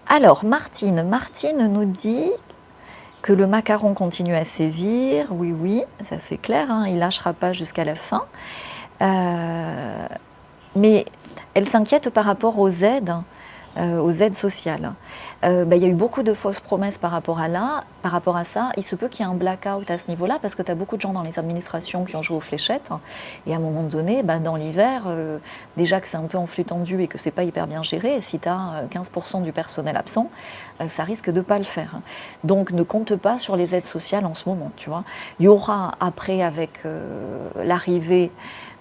Alors Martine nous dit que le macaron continue à sévir, oui, ça c'est clair, hein, il ne lâchera pas jusqu'à la fin, mais elle s'inquiète par rapport aux aides sociales. Il y a eu beaucoup de fausses promesses par rapport à ça. Il se peut qu'il y ait un blackout à ce niveau-là, parce que tu as beaucoup de gens dans les administrations qui ont joué aux fléchettes, et à un moment donné, dans l'hiver, déjà que c'est un peu en flux tendu et que c'est pas hyper bien géré, et si tu as 15% du personnel absent, ça risque de pas le faire. Donc ne compte pas sur les aides sociales en ce moment, tu vois. Il y aura après, avec l'arrivée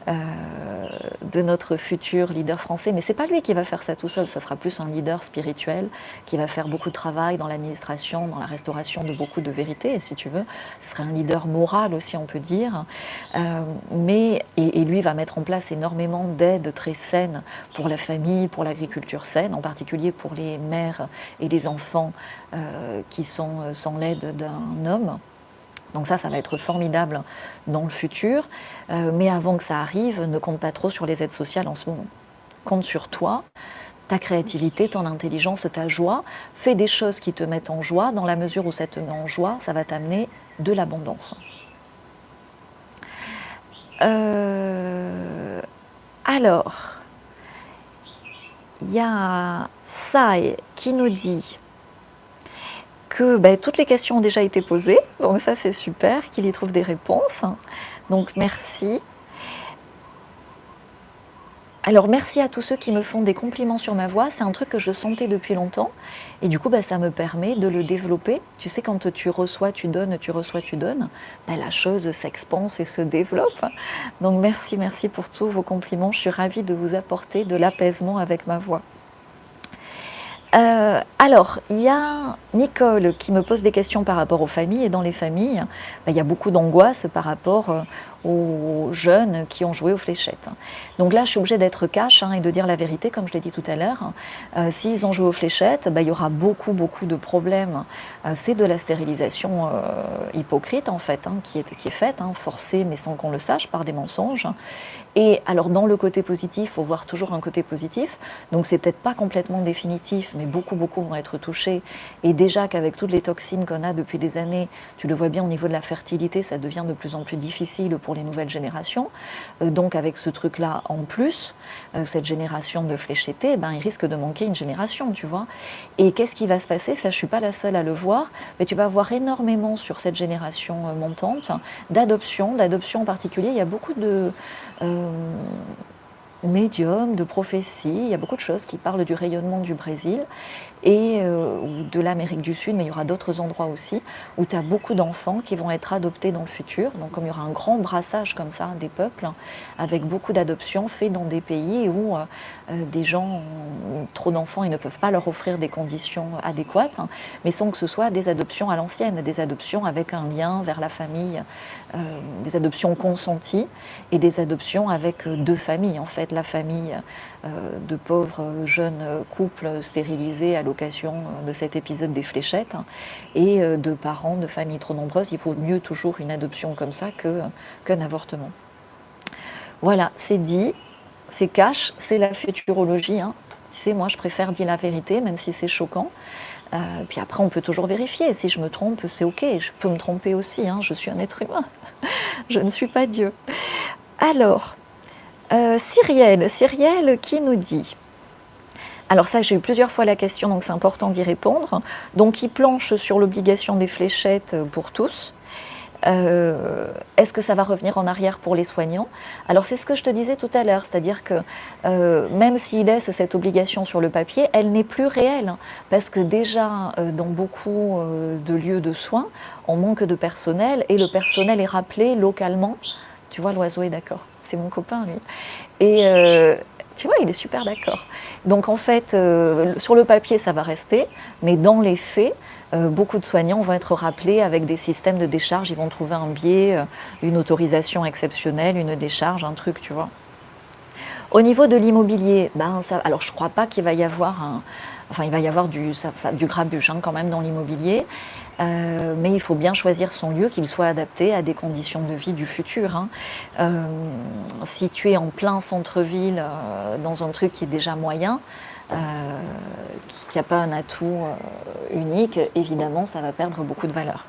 de notre futur leader français, mais c'est pas lui qui va faire ça tout seul, ça sera plus un leader spirituel qui va faire beaucoup de travail dans l'administration, dans la restauration de beaucoup de vérités, et si tu veux, ce serait un leader moral aussi, on peut dire, et lui va mettre en place énormément d'aides très saines pour la famille, pour l'agriculture saine, en particulier pour les mères et les enfants qui sont sans l'aide d'un homme. Donc ça va être formidable dans le futur, mais avant que ça arrive, ne compte pas trop sur les aides sociales en ce moment. Compte sur toi, ta créativité, ton intelligence, ta joie. Fais des choses qui te mettent en joie. Dans la mesure où ça te met en joie, ça va t'amener de l'abondance. Alors, il y a Sai qui nous dit que toutes les questions ont déjà été posées, donc ça c'est super, qu'il y trouve des réponses, donc merci. Alors merci à tous ceux qui me font des compliments sur ma voix, c'est un truc que je sentais depuis longtemps, et du coup ça me permet de le développer. Tu sais, quand tu reçois, tu donnes, la chose s'expanse et se développe. Donc merci pour tous vos compliments, je suis ravie de vous apporter de l'apaisement avec ma voix. Alors, il y a Nicole qui me pose des questions par rapport aux familles, et dans les familles, il y a beaucoup d'angoisse par rapport aux jeunes qui ont joué aux fléchettes. Donc là, je suis obligée d'être cash et de dire la vérité, comme je l'ai dit tout à l'heure. S'ils ont joué aux fléchettes, il y aura beaucoup de problèmes. C'est de la stérilisation hypocrite, en fait, qui est faite, forcée, mais sans qu'on le sache, par des mensonges. Et alors, dans le côté positif, il faut voir toujours un côté positif. Donc, c'est peut-être pas complètement définitif, mais beaucoup vont être touchés. Et déjà qu'avec toutes les toxines qu'on a depuis des années, tu le vois bien au niveau de la fertilité, ça devient de plus en plus difficile pour pour les nouvelles générations. Donc avec ce truc-là en plus, cette génération de fléchettés, ben, il risque de manquer une génération, tu vois. Et qu'est-ce qui va se passer? Ça, je ne suis pas la seule à le voir, mais tu vas voir énormément sur cette génération montante d'adoption en particulier. Il y a beaucoup de médiums, de prophéties, il y a beaucoup de choses qui parlent du rayonnement du Brésil et de l'Amérique du Sud, mais il y aura d'autres endroits aussi où tu as beaucoup d'enfants qui vont être adoptés dans le futur. Donc comme il y aura un grand brassage comme ça des peuples, avec beaucoup d'adoptions faites dans des pays où des gens ont trop d'enfants et ne peuvent pas leur offrir des conditions adéquates, mais sans que ce soit des adoptions à l'ancienne, des adoptions avec un lien vers la famille, des adoptions consenties et des adoptions avec deux familles, en fait, la famille de pauvres jeunes couples stérilisés à l'occasion de cet épisode des fléchettes et de parents de familles trop nombreuses. Il faut mieux toujours une adoption comme ça qu'un avortement. Voilà, c'est dit, c'est cash, c'est la futurologie. Hein. Tu sais, moi je préfère dire la vérité, même si c'est choquant. Puis après, on peut toujours vérifier. Si je me trompe, c'est ok. Je peux me tromper aussi. Hein. Je suis un être humain. Je ne suis pas Dieu. Alors, Cyrielle qui nous dit, alors ça j'ai eu plusieurs fois la question donc c'est important d'y répondre, donc il planche sur l'obligation des fléchettes pour tous. Est-ce que ça va revenir en arrière pour les soignants? Alors c'est ce que je te disais tout à l'heure, c'est-à-dire que même s'il laisse cette obligation sur le papier, elle n'est plus réelle, parce que déjà dans beaucoup de lieux de soins, on manque de personnel et le personnel est rappelé localement. Tu vois, l'oiseau est d'accord. C'est mon copain, lui. Et tu vois, il est super d'accord. Donc en fait, sur le papier, ça va rester, mais dans les faits, beaucoup de soignants vont être rappelés avec des systèmes de décharge. Ils vont trouver un biais, une autorisation exceptionnelle, une décharge, un truc, tu vois. Au niveau de l'immobilier, ben ça, alors je ne crois pas qu'il va y avoir il va y avoir du grabuge hein, quand même dans l'immobilier. Mais il faut bien choisir son lieu, qu'il soit adapté à des conditions de vie du futur. Hein. Si tu es en plein centre-ville, dans un truc qui est déjà moyen, qui n'a pas un atout unique, évidemment, ça va perdre beaucoup de valeur.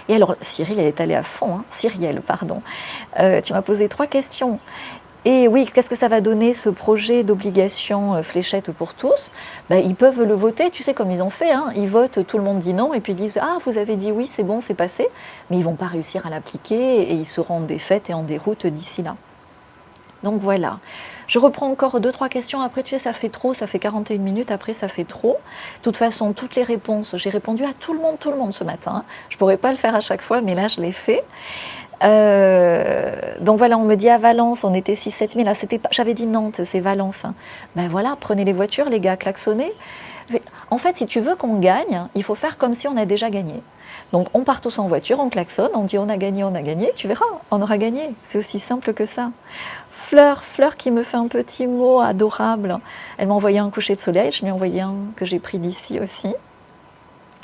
Et alors, Cyril, elle est allée à fond, hein. Cyrielle, pardon. Tu m'as posé 3 questions. Et oui, qu'est-ce que ça va donner ce projet d'obligation fléchette pour tous? Ben, ils peuvent le voter, tu sais comme ils ont fait, hein. Ils votent, tout le monde dit non, et puis ils disent « Ah, vous avez dit oui, c'est bon, c'est passé », mais ils ne vont pas réussir à l'appliquer, et ils seront en défaite et en déroute d'ici là. Donc voilà. Je reprends encore 2-3 questions, après tu sais ça fait trop, ça fait 41 minutes, après ça fait trop. De toute façon, toutes les réponses, j'ai répondu à tout le monde ce matin. Je ne pourrais pas le faire à chaque fois, mais là je l'ai fait. Donc voilà, on me dit à Valence, on était 6-7 000. J'avais dit Nantes, c'est Valence. Ben voilà, prenez les voitures, les gars, klaxonnez. En fait, si tu veux qu'on gagne, il faut faire comme si on a déjà gagné. Donc on part tous en voiture, on klaxonne, on dit on a gagné, tu verras, on aura gagné. C'est aussi simple que ça. Fleur qui me fait un petit mot adorable. Elle m'a envoyé un coucher de soleil, je lui ai envoyé un que j'ai pris d'ici aussi.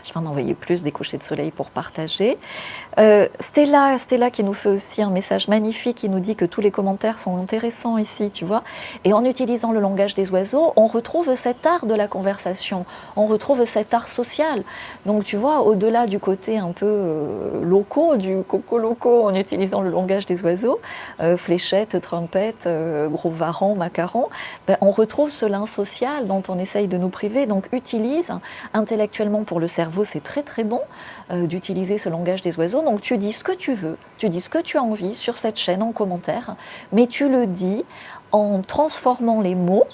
Je vais en envoyer plus des couchers de soleil pour partager. Stella qui nous fait aussi un message magnifique, qui nous dit que tous les commentaires sont intéressants ici, tu vois. Et en utilisant le langage des oiseaux, on retrouve cet art de la conversation, on retrouve cet art social. Donc tu vois, au-delà du côté un peu loco, du coco loco, en utilisant le langage des oiseaux, fléchette, trompette, gros varan, macaron, ben, on retrouve ce lien social dont on essaye de nous priver. Donc utilise intellectuellement pour le cerveau, c'est très très bon d'utiliser ce langage des oiseaux. Donc tu dis ce que tu veux, tu dis ce que tu as envie sur cette chaîne en commentaire, mais tu le dis en transformant les mots.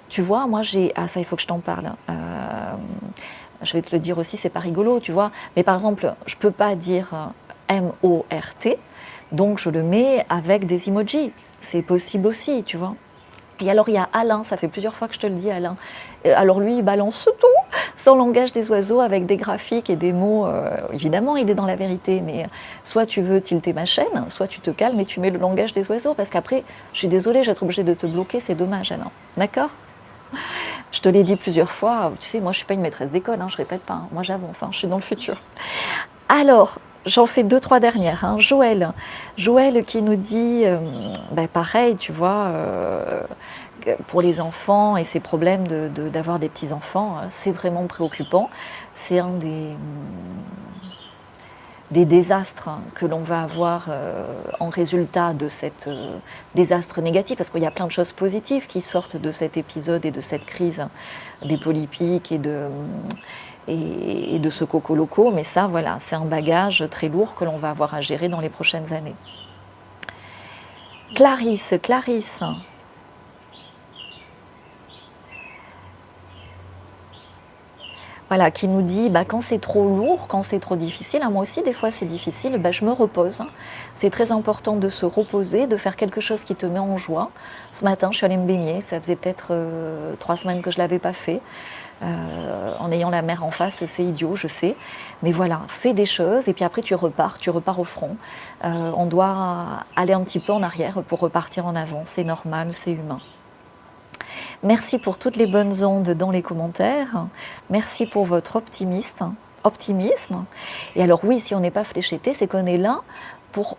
Tu vois, moi j'ai... Ah ça, il faut que je t'en parle. Je vais te le dire aussi, c'est pas rigolo, tu vois. Mais par exemple, je peux pas dire M-O-R-T, donc je le mets avec des emojis. C'est possible aussi, tu vois. Et alors il y a Alain, ça fait plusieurs fois que je te le dis Alain, alors lui il balance tout sans langage des oiseaux avec des graphiques et des mots, évidemment il est dans la vérité, mais soit tu veux tilter ma chaîne, soit tu te calmes et tu mets le langage des oiseaux, parce qu'après je suis désolée, je vais être obligée de te bloquer, c'est dommage Alain, d'accord? Je te l'ai dit plusieurs fois, tu sais moi je suis pas une maîtresse d'école, hein, je répète pas, hein, moi j'avance, hein, je suis dans le futur. Alors, j'en fais 2-3 dernières. Hein. Joël qui nous dit, pareil, tu vois, pour les enfants et ces problèmes d'avoir des petits-enfants, c'est vraiment préoccupant. C'est un des des désastres que l'on va avoir en résultat de cet désastre négatif, parce qu'il y a plein de choses positives qui sortent de cet épisode et de cette crise des polypiques et de ce coco loco, mais ça, voilà, c'est un bagage très lourd que l'on va avoir à gérer dans les prochaines années. Clarisse, voilà, qui nous dit quand c'est trop lourd, quand c'est trop difficile, moi aussi des fois c'est difficile, je me repose. C'est très important de se reposer, de faire quelque chose qui te met en joie. Ce matin, je suis allée me baigner, ça faisait peut-être 3 semaines que je ne l'avais pas fait. En ayant la mer en face, c'est idiot, je sais. Mais voilà, fais des choses et puis après tu repars au front. On doit aller un petit peu en arrière pour repartir en avant, c'est normal, c'est humain. Merci pour toutes les bonnes ondes dans les commentaires. Merci pour votre optimisme. Et alors oui, si on n'est pas fléchetté, c'est qu'on est là pour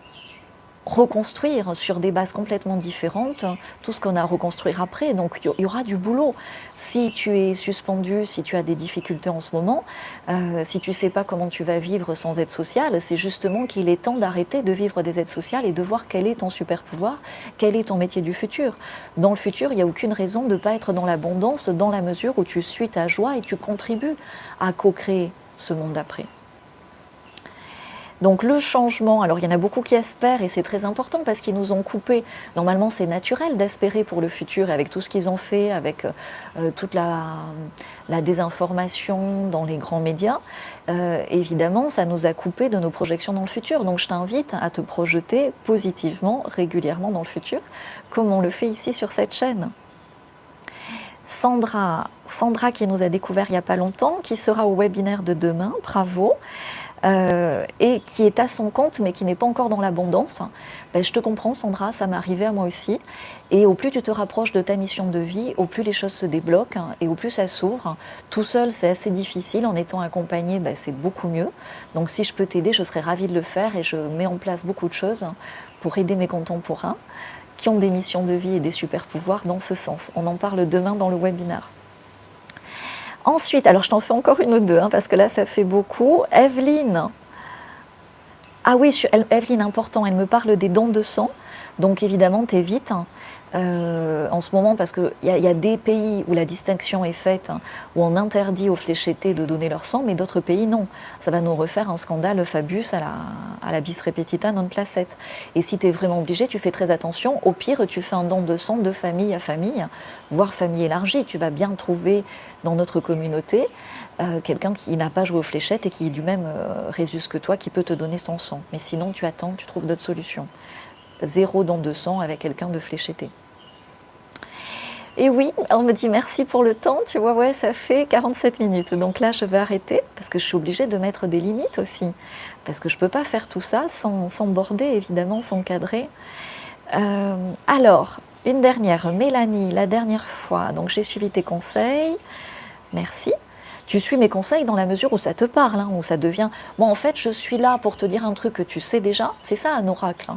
reconstruire sur des bases complètement différentes tout ce qu'on a à reconstruire après. Donc il y aura du boulot. Si tu es suspendu, si tu as des difficultés en ce moment, si tu ne sais pas comment tu vas vivre sans aide sociale, c'est justement qu'il est temps d'arrêter de vivre des aides sociales et de voir quel est ton super pouvoir, quel est ton métier du futur. Dans le futur, il n'y a aucune raison de ne pas être dans l'abondance dans la mesure où tu suis ta joie et tu contribues à co-créer ce monde d'après. Donc le changement, alors il y en a beaucoup qui espèrent et c'est très important parce qu'ils nous ont coupé. Normalement c'est naturel d'espérer pour le futur avec tout ce qu'ils ont fait, avec toute la désinformation dans les grands médias. Évidemment ça nous a coupé de nos projections dans le futur. Donc je t'invite à te projeter positivement, régulièrement dans le futur, comme on le fait ici sur cette chaîne. Sandra qui nous a découvert il n'y a pas longtemps, qui sera au webinaire de demain, bravo. Et qui est à son compte mais qui n'est pas encore dans l'abondance. Je te comprends Sandra, ça m'est arrivé à moi aussi. Et au plus tu te rapproches de ta mission de vie, au plus les choses se débloquent et au plus ça s'ouvre. Tout seul c'est assez difficile, en étant accompagné c'est beaucoup mieux. Donc si je peux t'aider, je serais ravie de le faire et je mets en place beaucoup de choses pour aider mes contemporains qui ont des missions de vie et des super pouvoirs dans ce sens. On en parle demain dans le webinaire. Ensuite, alors je t'en fais encore une ou deux, parce que là ça fait beaucoup. Evelyne, ah oui, Evelyne, important, elle me parle des dons de sang, donc évidemment t'évites en ce moment parce qu'il y a des pays où la distinction est faite, où on interdit aux fléchettés de donner leur sang, mais d'autres pays non. Ça va nous refaire un scandale Fabius à la bis repetita non placet. Et si tu es vraiment obligé, tu fais très attention. Au pire, tu fais un don de sang de famille à famille, voire famille élargie. Tu vas bien trouver dans notre communauté quelqu'un qui n'a pas joué aux fléchettes et qui est du même résus que toi, qui peut te donner son sang. Mais sinon, tu attends, tu trouves d'autres solutions. 0 don de sang avec quelqu'un de fléchetté. Et oui, on me dit merci pour le temps, tu vois, ouais, ça fait 47 minutes. Donc là, je vais arrêter parce que je suis obligée de mettre des limites aussi. Parce que je ne peux pas faire tout ça sans border, évidemment, sans cadrer. Alors, une dernière, Mélanie, la dernière fois. Donc j'ai suivi tes conseils, merci. Tu suis mes conseils dans la mesure où ça te parle, où ça devient... Moi, en fait, je suis là pour te dire un truc que tu sais déjà. C'est ça, un oracle.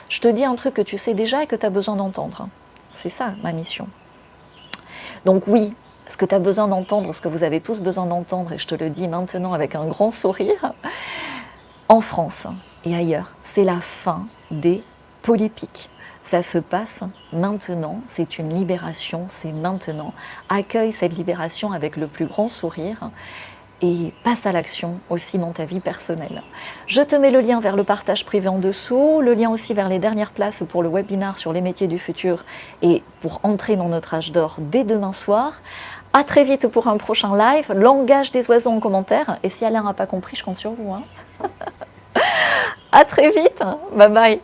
Je te dis un truc que tu sais déjà et que tu as besoin d'entendre. C'est ça, ma mission. Donc oui, ce que tu as besoin d'entendre, ce que vous avez tous besoin d'entendre, et je te le dis maintenant avec un grand sourire, en France et ailleurs, c'est la fin des polypiques. Ça se passe maintenant, c'est une libération, c'est maintenant. Accueille cette libération avec le plus grand sourire et passe à l'action aussi dans ta vie personnelle. Je te mets le lien vers le partage privé en dessous, le lien aussi vers les dernières places pour le webinaire sur les métiers du futur et pour entrer dans notre âge d'or dès demain soir. À très vite pour un prochain live. Langage des oiseaux en commentaire. Et si Alain n'a pas compris, je compte sur vous. À très vite. Bye bye.